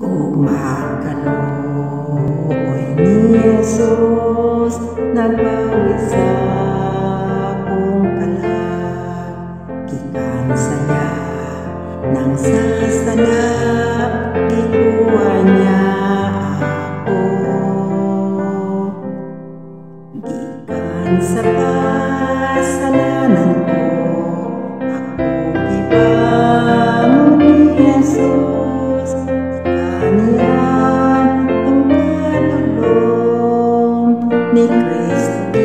Kumakaloy ni Jesus, nagbawi sa akong kalag. Gikan saya nang sasala, gikuha niya ako. Gikan sa kasalanan ko, ako gibangon ni Jesus. Kanian ang kalulong ni Kristo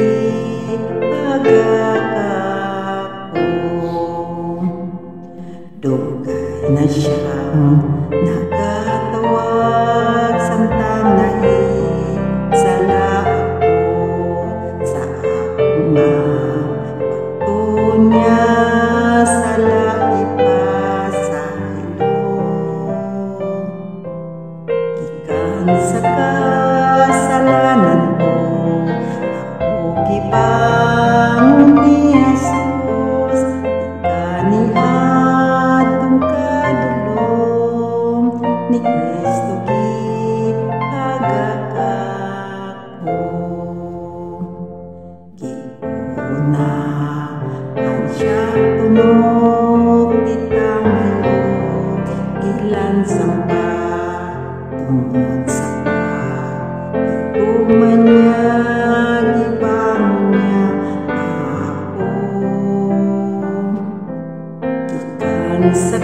ipagakako. Dugay na siyang nakatawag, samtang naisala ako sa akong pagtunya sa lahi pa sa ilong. Gikan sa kasalanan ko, ako gibangon ni Jesus. Kaniadtong kadulong ni Kristo gipagakako. Giunahan siya tunok itangayo, gilansang pa tungod sa pagtuman niya, gibangon niya ako. Gikan sa